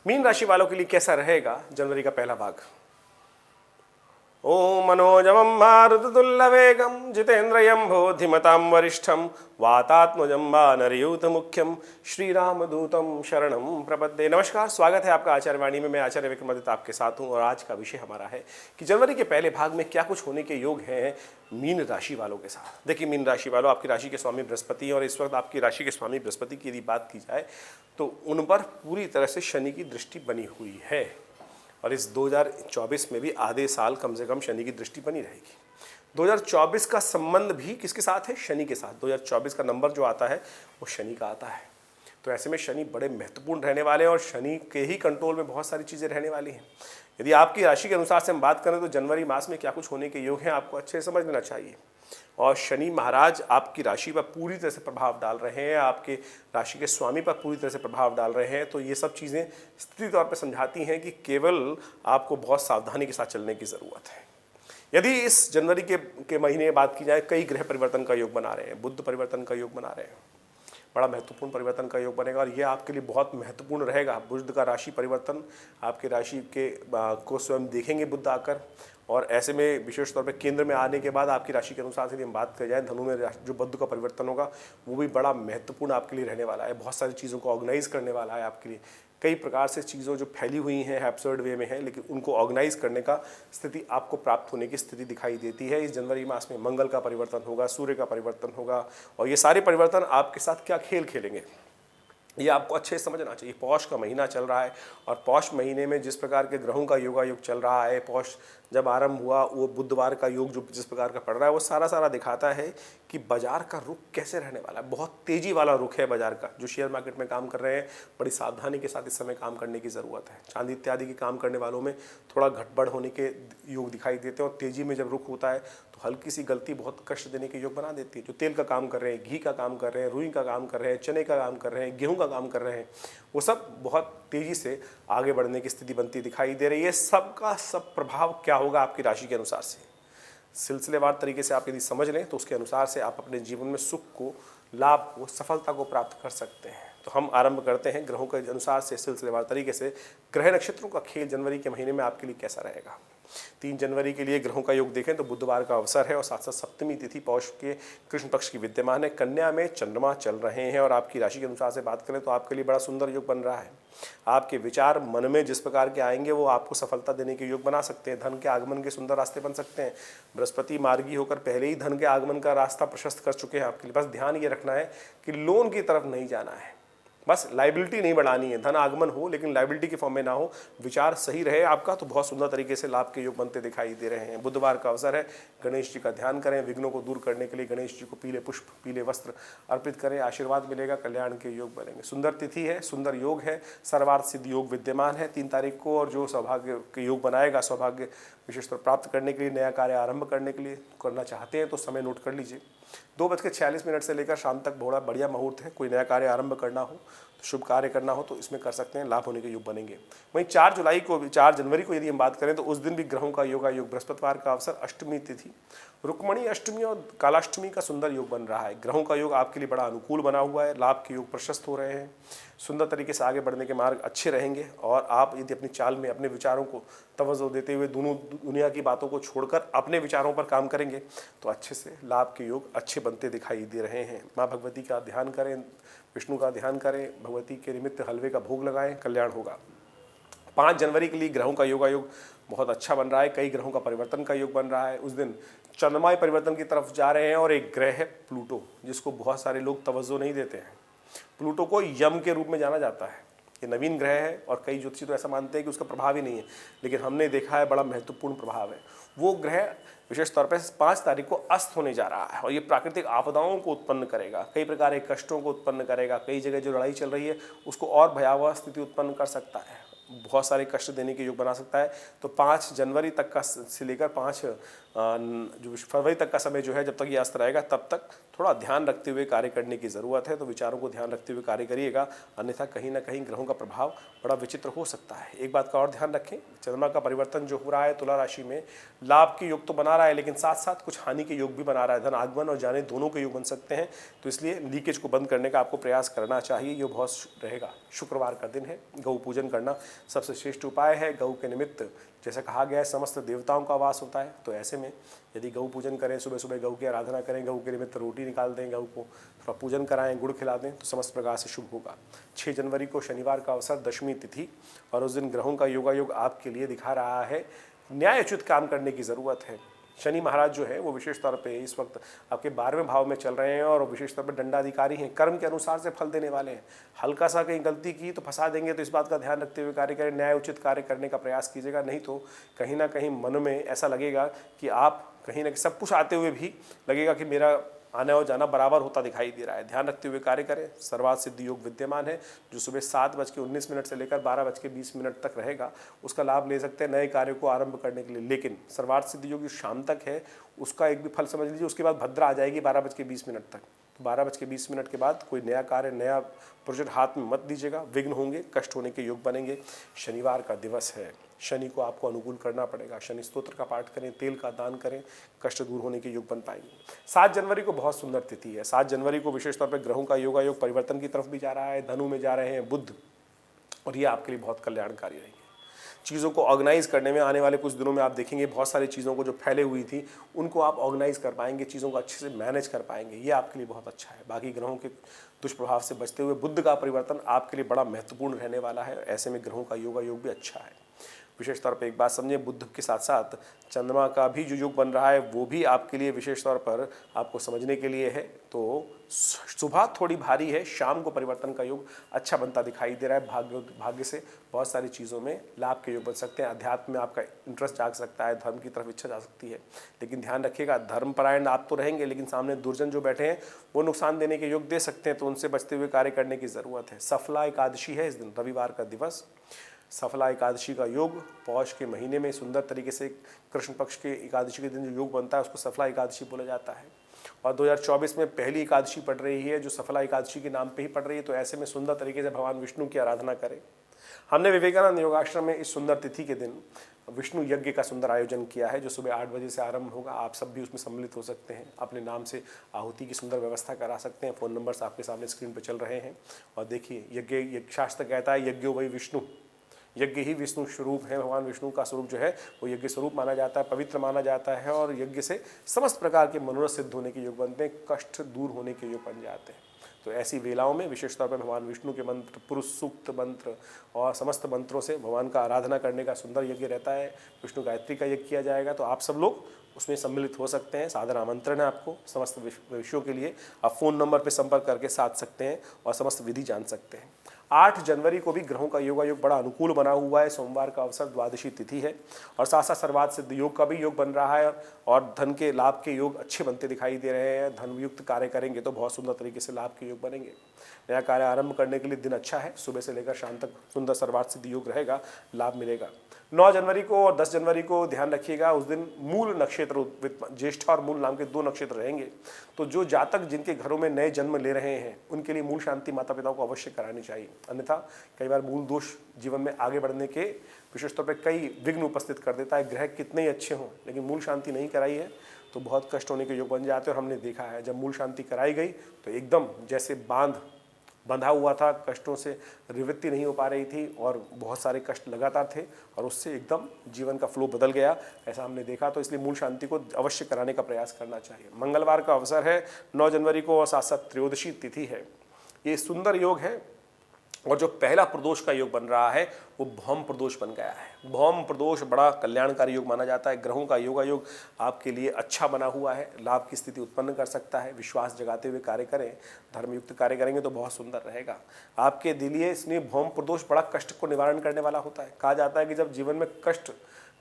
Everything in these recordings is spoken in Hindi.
मीन राशि वालों के लिए कैसा रहेगा जनवरी का पहला भाग। ओम मनोजवं मारुततुल्यवेगं जितेन्द्रियं बोधिमतां वरिष्ठं वातात्मजं वानरयूथ मुख्यम श्रीरामदूतं शरणं प्रपद्ये। नमस्कार, स्वागत है आपका आचार्य वाणी में। मैं आचार्य विक्रमादित्य आपके साथ हूँ और आज का विषय हमारा है कि जनवरी के पहले भाग में क्या कुछ होने के योग हैं मीन राशि वालों के साथ। देखिए मीन राशि वालों, आपकी राशि के स्वामी बृहस्पति, और इस वक्त आपकी राशि के स्वामी बृहस्पति की यदि बात की जाए तो उन पर पूरी तरह से शनि की दृष्टि बनी हुई है और इस 2024 में भी आधे साल कम से कम शनि की दृष्टि बनी रहेगी। 2024 का संबंध भी किसके साथ है? शनि के साथ। 2024 का नंबर जो आता है वो शनि का आता है। तो ऐसे में शनि बड़े महत्वपूर्ण रहने वाले हैं और शनि के ही कंट्रोल में बहुत सारी चीज़ें रहने वाली हैं। यदि आपकी राशि के अनुसार से हम बात करें तो जनवरी मास में क्या कुछ होने के योग हैं आपको अच्छे से समझ लेना चाहिए। और शनि महाराज आपकी राशि पर पूरी तरह से प्रभाव डाल रहे हैं, आपके राशि के स्वामी पर पूरी तरह से प्रभाव डाल रहे हैं। तो ये सब चीज़ें स्थिति तौर पर समझाती हैं कि केवल आपको बहुत सावधानी के साथ चलने की ज़रूरत है। यदि इस जनवरी के महीने में बात की जाए, कई ग्रह परिवर्तन का योग बना रहे हैं, बुध परिवर्तन का योग बना रहे हैं, बड़ा महत्वपूर्ण परिवर्तन का योग बनेगा और ये आपके लिए बहुत महत्वपूर्ण रहेगा। बुध का राशि परिवर्तन आपके राशि के को स्वयं देखेंगे बुध आकर, और ऐसे में विशेष तौर पे केंद्र में आने के बाद आपकी राशि के अनुसार से यदि हम बात करें जाए, धनु में जो बुध का परिवर्तन होगा वो भी बड़ा महत्वपूर्ण आपके लिए रहने वाला है। बहुत सारी चीज़ों को ऑर्गेनाइज करने वाला है आपके लिए। कई प्रकार से चीज़ों जो फैली हुई हैं एब्सर्ड वे में है, लेकिन उनको ऑर्गेनाइज करने का स्थिति आपको प्राप्त होने की स्थिति दिखाई देती है। इस जनवरी मास में मंगल का परिवर्तन होगा, सूर्य का परिवर्तन होगा और ये सारे परिवर्तन आपके साथ क्या खेल खेलेंगे ये आपको अच्छे से समझना चाहिए। पौष का महीना चल रहा है और पौष महीने में जिस प्रकार के ग्रहों का योगायोग चल रहा है, पौष जब आरंभ हुआ वो बुधवार का योग जो जिस प्रकार का पड़ रहा है वो सारा दिखाता है कि बाजार का रुख कैसे रहने वाला है। बहुत तेजी वाला रुख है बाजार का। जो शेयर मार्केट में काम कर रहे हैं बड़ी सावधानी के साथ इस समय काम करने की ज़रूरत है। चांदी इत्यादि के काम करने वालों में थोड़ा घटबढ़ होने के योग दिखाई देते हैं और तेज़ी में जब रुख होता है तो हल्की सी गलती बहुत कष्ट देने के योग बना देती है। जो तेल का काम कर रहे हैं, घी का काम कर रहे हैं, रुई का काम कर रहे हैं, चने का काम कर रहे हैं, गेहूँ का काम कर रहे हैं, वो सब बहुत तेज़ी से आगे बढ़ने की स्थिति बनती दिखाई दे रही है। सबका सब प्रभाव क्या होगा आपकी राशि के अनुसार से सिलसिलेवार तरीके से आप यदि समझ लें तो उसके अनुसार से आप अपने जीवन में सुख को, लाभ को, सफलता को प्राप्त कर सकते हैं। तो हम आरंभ करते हैं ग्रहों के अनुसार से सिलसिलेवार तरीके से ग्रह नक्षत्रों का खेल जनवरी के महीने में आपके लिए कैसा रहेगा। 3 जनवरी के लिए ग्रहों का योग देखें तो बुधवार का अवसर है और साथ साथ सप्तमी तिथि पौष के कृष्ण पक्ष की विद्यमान है। कन्या में चंद्रमा चल रहे हैं और आपकी राशि के अनुसार से बात करें तो आपके लिए बड़ा सुंदर योग बन रहा है। आपके विचार मन में जिस प्रकार के आएंगे वो आपको सफलता देने के योग बना सकते हैं। धन के आगमन के सुंदर रास्ते बन सकते हैं। बृहस्पति मार्गी होकर पहले ही धन के आगमन का रास्ता प्रशस्त कर चुके हैं आपके लिए। बस ध्यान ये रखना है कि लोन की तरफ नहीं जाना है, बस लाइबिलिटी नहीं बढ़ानी है। धन आगमन हो लेकिन लाइबिलिटी के फॉर्म में ना हो। विचार सही रहे आपका तो बहुत सुंदर तरीके से लाभ के योग बनते दिखाई दे रहे हैं। बुधवार का अवसर है, गणेश जी का ध्यान करें। विघ्नों को दूर करने के लिए गणेश जी को पीले पुष्प, पीले वस्त्र अर्पित करें, आशीर्वाद मिलेगा, कल्याण के योग बनेंगे। सुंदर तिथि है, सुंदर योग है, सर्वार्थ सिद्ध योग विद्यमान है 3 तारीख को। और जो सौभाग्य के योग बनाएगा, सौभाग्य विशेषतर प्राप्त करने के लिए, नया कार्य आरंभ करने के लिए करना चाहते हैं तो समय नोट कर लीजिए। 2:46 से लेकर शाम तक बड़ा बढ़िया मुहूर्त है। कोई नया कार्य आरंभ करना हो, शुभ कार्य करना हो तो इसमें कर सकते हैं, लाभ होने के योग बनेंगे। वहीं 4 जनवरी को यदि हम बात करें तो उस दिन भी ग्रहों का योगा योग, बृहस्पतिवार का अवसर, अष्टमी तिथि, रुक्मणी अष्टमी और कालाष्टमी का सुंदर योग बन रहा है। ग्रहों का योग आपके लिए बड़ा अनुकूल बना हुआ है। लाभ के योग प्रशस्त हो रहे हैं। सुंदर तरीके से आगे बढ़ने के मार्ग अच्छे रहेंगे और आप यदि अपनी चाल में अपने विचारों को तवज्जो देते हुए दोनों दुनिया की बातों को छोड़कर अपने विचारों पर काम करेंगे तो अच्छे से लाभ के योग अच्छे बनते दिखाई दे रहे हैं। माँ भगवती का ध्यान करें, विष्णु का ध्यान करें, भगवती के निमित्त हलवे का भोग लगाएं, कल्याण होगा। 5 जनवरी के लिए ग्रहों का योगायोग बहुत अच्छा बन रहा है। कई ग्रहों का परिवर्तन का योग बन रहा है। उस दिन चंद्रमा परिवर्तन की तरफ जा रहे हैं और एक ग्रह है प्लूटो, जिसको बहुत सारे लोग तवज्जो नहीं देते हैं। प्लूटो को यम के रूप में जाना जाता है। ये नवीन ग्रह है और कई ज्योतिषी तो ऐसा मानते हैं कि उसका प्रभाव ही नहीं है, लेकिन हमने देखा है बड़ा महत्वपूर्ण प्रभाव है। वो ग्रह विशेष तौर पर 5 तारीख को अस्त होने जा रहा है और ये प्राकृतिक आपदाओं को उत्पन्न करेगा, कई प्रकार के कष्टों को उत्पन्न करेगा। कई जगह जो लड़ाई चल रही है उसको और भयावह स्थिति उत्पन्न कर सकता है, बहुत सारे कष्ट देने के योग बना सकता है। तो 5 जनवरी तक का से लेकर 5 जो फरवरी तक का समय जो है, जब तक ये अस्त रहेगा तब तक थोड़ा ध्यान रखते हुए कार्य करने की ज़रूरत है। तो विचारों को ध्यान रखते हुए कार्य करिएगा, अन्यथा कहीं ना कहीं ग्रहों का प्रभाव बड़ा विचित्र हो सकता है। एक बात का और ध्यान रखें, चंद्रमा का परिवर्तन जो हो रहा है तुला राशि में, लाभ के योग तो बना रहा है लेकिन साथ साथ कुछ हानि के योग भी बना रहा है। धन आगमन और जाने दोनों के योग बन सकते हैं, तो इसलिए लीकेज को बंद करने का आपको प्रयास करना चाहिए। ये बहुत रहेगा। शुक्रवार का दिन है, गौ पूजन करना सबसे श्रेष्ठ उपाय है। गौ के निमित्त जैसा कहा गया है समस्त देवताओं का वास होता है, तो ऐसे में यदि गौ पूजन करें, सुबह सुबह गौ की आराधना करें, गौ के निमित्त रोटी निकाल दें, गौ को थोड़ा पूजन कराएं, गुड़ खिला दें, तो समस्त प्रकार से शुभ होगा। 6 जनवरी को शनिवार का अवसर, दशमी तिथि, और उस दिन ग्रहों का योगायोग आपके लिए दिखा रहा है न्यायोचित काम करने की ज़रूरत है। शनि महाराज जो है वो विशेष तौर पे इस वक्त आपके 12वें भाव में चल रहे हैं और विशेष तौर पे दंडाधिकारी हैं, कर्म के अनुसार से फल देने वाले हैं। हल्का सा कहीं गलती की तो फंसा देंगे, तो इस बात का ध्यान रखते हुए कार्य करें, न्याय उचित कार्य करने का प्रयास कीजिएगा। नहीं तो कहीं ना कहीं मन में ऐसा लगेगा कि आप कहीं ना कहीं सब कुछ आते हुए भी लगेगा कि मेरा आना और जाना बराबर होता दिखाई दे रहा है। ध्यान रखते हुए कार्य करें। सर्वार्थ सिद्धि योग विद्यमान है, जो सुबह 7:19 से लेकर 12:20 तक रहेगा, उसका लाभ ले सकते हैं नए कार्य को आरंभ करने के लिए। लेकिन सर्वार्थ सिद्धि योग जो शाम तक है उसका एक भी फल समझ लीजिए, उसके बाद भद्रा आ जाएगी 12:20 तक। तो 12:20 के बाद कोई नया कार्य, नया प्रोजेक्ट हाथ में मत दीजिएगा, विघ्न होंगे, कष्ट होने के योग बनेंगे। शनिवार का दिवस है, शनि को आपको अनुकूल करना पड़ेगा। शनि स्तोत्र का पाठ करें, तेल का दान करें, कष्ट दूर होने के योग बन पाएंगे। 7 जनवरी को बहुत सुंदर तिथि है। 7 जनवरी को विशेष तौर पर ग्रहों का योगायोग परिवर्तन की तरफ भी जा रहा है। धनु में जा रहे हैं बुध, और ये आपके लिए बहुत कल्याणकारी रहेंगे। चीज़ों को ऑर्गेनाइज करने में आने वाले कुछ दिनों में आप देखेंगे बहुत सारी चीज़ों को जो फैले हुई थी उनको आप ऑर्गेनाइज कर पाएंगे, चीज़ों को अच्छे से मैनेज कर पाएंगे, ये आपके लिए बहुत अच्छा है। बाकी ग्रहों के दुष्प्रभाव से बचते हुए बुध का परिवर्तन आपके लिए बड़ा महत्वपूर्ण रहने वाला है। ऐसे में ग्रहों का योगायोग भी अच्छा है। विशेष तौर पर एक बात समझें, बुध के साथ साथ चंद्रमा का भी जो योग बन रहा है वो भी आपके लिए विशेष तौर पर आपको समझने के लिए है। तो सुबह थोड़ी भारी है, शाम को परिवर्तन का योग अच्छा बनता दिखाई दे रहा है। भाग्य से बहुत सारी चीज़ों में लाभ के योग बन सकते हैं। अध्यात्म में आपका इंटरेस्ट जाग सकता है, धर्म की तरफ इच्छा जा सकती है। लेकिन ध्यान रखिएगा, धर्मपरायण आप तो रहेंगे लेकिन सामने दुर्जन जो बैठे हैं वो नुकसान देने के योग दे सकते हैं, तो उनसे बचते हुए कार्य करने की ज़रूरत है। सफला एकादशी है इस दिन, रविवार का दिवस। सफला एकादशी का योग पौष के महीने में सुंदर तरीके से कृष्ण पक्ष के एकादशी के दिन जो योग बनता है उसको सफला एकादशी बोला जाता है। और 2024 में पहली एकादशी पड़ रही है जो सफला एकादशी के नाम पे ही पड़ रही है। तो ऐसे में सुंदर तरीके से भगवान विष्णु की आराधना करें। हमने विवेकानंद योगाश्रम में इस सुंदर तिथि के दिन विष्णु यज्ञ का सुंदर आयोजन किया है, जो सुबह 8 बजे से आरंभ होगा। आप सब भी उसमें सम्मिलित हो सकते हैं, अपने नाम से आहुति की सुंदर व्यवस्था करा सकते हैं। फ़ोन नंबर्स आपके सामने स्क्रीन पर चल रहे हैं। और देखिए, यज्ञ शास्त्र कहता है यज्ञो वही विष्णु, यज्ञ ही विष्णु स्वरूप है। भगवान विष्णु का स्वरूप जो है वो यज्ञ स्वरूप माना जाता है, पवित्र माना जाता है। और यज्ञ से समस्त प्रकार के मनोरथ सिद्ध होने के योग बनते हैं, कष्ट दूर होने के योग बन जाते हैं। तो ऐसी वेलाओं में विशेष तौर पर भगवान विष्णु के मंत्र, पुरुष सूक्त मंत्र और समस्त मंत्रों से भगवान का आराधना करने का सुंदर यज्ञ रहता है। विष्णु गायत्री का यज्ञ किया जाएगा, तो आप सब लोग उसमें सम्मिलित हो सकते हैं। सादर आमंत्रण है आपको। समस्त विषयों के लिए आप फ़ोन नंबर पर संपर्क करके साध सकते हैं और समस्त विधि जान सकते हैं। 8 जनवरी को भी ग्रहों का योगायोग बड़ा अनुकूल बना हुआ है। सोमवार का अवसर, द्वादशी तिथि है, और साथ साथ सर्वार्थ सिद्धि योग का भी योग बन रहा है। और धन के लाभ के योग अच्छे बनते दिखाई दे रहे हैं। धनयुक्त कार्य करेंगे तो बहुत सुंदर तरीके से लाभ के योग बनेंगे। नया कार्य आरंभ करने के लिए दिन अच्छा है। सुबह से लेकर शाम तक सुंदर सर्वार्थ सिद्धि योग रहेगा, लाभ मिलेगा। 9 जनवरी को और 10 जनवरी को ध्यान रखिएगा, उस दिन मूल नक्षत्र, ज्येष्ठा और मूल नाम के 2 नक्षत्र रहेंगे। तो जो जातक जिनके घरों में नए जन्म ले रहे हैं उनके लिए मूल शांति माता पिताओं को अवश्य करानी चाहिए। अन्यथा कई बार मूल दोष जीवन में आगे बढ़ने के विशेष तौर पर कई विघ्न उपस्थित कर देता है। ग्रह कितने ही अच्छे हों लेकिन मूल शांति नहीं कराई है तो बहुत कष्ट होने के योग बन जाते हैं। और हमने देखा है जब मूल शांति कराई गई तो एकदम जैसे बंधा हुआ था, कष्टों से निवृत्ति नहीं हो पा रही थी और बहुत सारे कष्ट लगातार थे और उससे एकदम जीवन का फ्लो बदल गया, ऐसा हमने देखा। तो इसलिए मूल शांति को अवश्य कराने का प्रयास करना चाहिए। मंगलवार का अवसर है 9 जनवरी को और साथ साथ त्रयोदशी तिथि है। ये सुंदर योग है और जो पहला प्रदोष का योग बन रहा है वो भौम प्रदोष बन गया है। भौम प्रदोष बड़ा कल्याणकारी योग माना जाता है। ग्रहों का योगायोग आपके लिए अच्छा बना हुआ है, लाभ की स्थिति उत्पन्न कर सकता है। विश्वास जगाते हुए कार्य करें, धर्मयुक्त कार्य करेंगे तो बहुत सुंदर रहेगा आपके लिए। इसलिए भौम प्रदोष बड़ा कष्ट को निवारण करने वाला होता है। कहा जाता है कि जब जीवन में कष्ट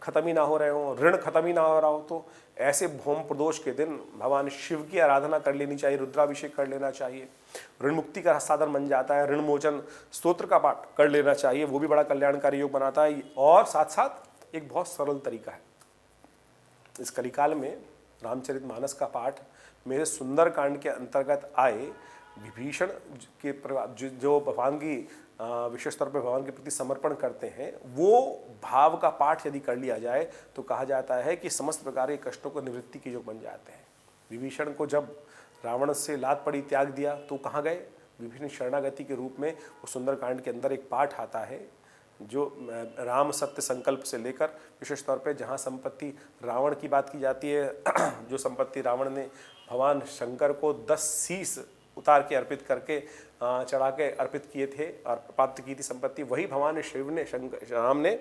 खत्म ही ना हो रहे हो, ऋण खत्म ही ना हो रहा हो, तो ऐसे भौम प्रदोष के दिन भगवान शिव की आराधना कर लेनी चाहिए, रुद्राभिषेक कर लेना चाहिए। ऋण मुक्ति का साधन बन जाता है। ऋण मोचन स्तोत्र का पाठ कर लेना चाहिए, वो भी बड़ा कल्याणकारी योग बनाता है। और साथ साथ एक बहुत सरल तरीका है, इस कलिकाल में रामचरितमानस का पाठ मेरे सुंदरकांड के अंतर्गत आए विभीषण के जो भगवान की विशेष तौर पर भगवान के प्रति समर्पण करते हैं, वो भाव का पाठ यदि कर लिया जाए तो कहा जाता है कि समस्त प्रकार के कष्टों को निवृत्ति के योग बन जाते हैं। विभीषण को जब रावण से लात पड़ी, त्याग दिया, तो कहाँ गए? विभीषण शरणागति के रूप में वो सुंदरकांड के अंदर एक पाठ आता है जो राम सत्य संकल्प से लेकर विशेष तौर पे जहाँ संपत्ति रावण की बात की जाती है, जो संपत्ति रावण ने भगवान शंकर को 10 शीश उतार के अर्पित करके चढ़ा के अर्पित किए थे और प्राप्त की थी संपत्ति, वही भगवान शिव ने राम ने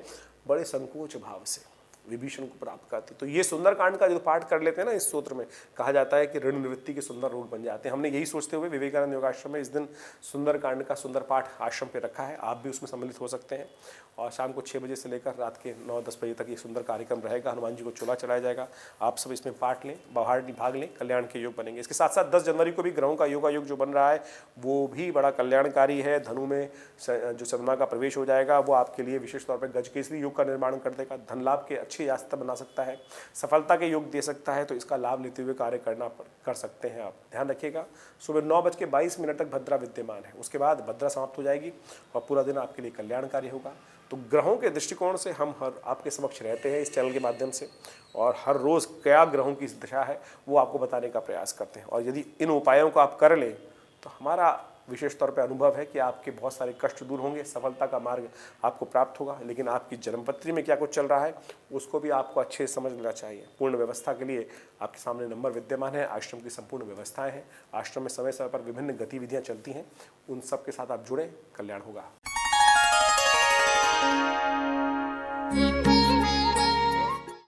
बड़े संकोच भाव से विभीषण को प्राप्त करती। तो ये सुंदरकांड का जो पाठ कर लेते हैं ना, इस सूत्र में कहा जाता है कि ऋण निवृत्ति के सुंदर रोग बन जाते हैं। हमने यही सोचते हुए विवेकानंद योगाश्रम में इस दिन सुंदरकांड का सुंदर पाठ आश्रम पे रखा है। आप भी उसमें सम्मिलित हो सकते हैं और शाम को 6 बजे से लेकर रात के 9-10 बजे तक ये सुंदर कार्यक्रम रहेगा। हनुमान जी को चोला चढ़ाया जाएगा। आप सब इसमें पाठ लें, बाहर भाग लें, कल्याण के योग बनेंगे। इसके साथ साथ 10 जनवरी को भी ग्रहों का योगा योग जो बन रहा है वो भी बड़ा कल्याणकारी है। धनु में जो चंद्रमा का प्रवेश हो जाएगा वो आपके लिए विशेष तौर पर गजकेसरी योग का निर्माण कर देगा, धन लाभ के अच्छे रास्ता बना सकता है, सफलता के योग दे सकता है। तो इसका लाभ लेते हुए कार्य कर सकते हैं आप। ध्यान रखिएगा, सुबह 9:22 तक भद्रा विद्यमान है, उसके बाद भद्रा समाप्त हो जाएगी और पूरा दिन आपके लिए कल्याणकारी होगा। तो ग्रहों के दृष्टिकोण से हम हर आपके समक्ष रहते हैं इस चैनल के माध्यम से, और हर रोज़ क्या ग्रहों की दशा है वो आपको बताने का प्रयास करते हैं। और यदि इन उपायों को आप कर लें तो हमारा विशेष तौर पे अनुभव है कि आपके बहुत सारे कष्ट दूर होंगे, सफलता का मार्ग आपको प्राप्त होगा। लेकिन आपकी जन्मपत्री में क्या कुछ चल रहा है उसको भी आपको अच्छे से समझ लेना चाहिए। पूर्ण व्यवस्था के लिए आपके सामने नंबर विद्यमान है, आश्रम की संपूर्ण व्यवस्थाएं हैं, आश्रम में समय समय पर विभिन्न गतिविधियां चलती हैं, उन सब के साथ आप जुड़ें, कल्याण होगा।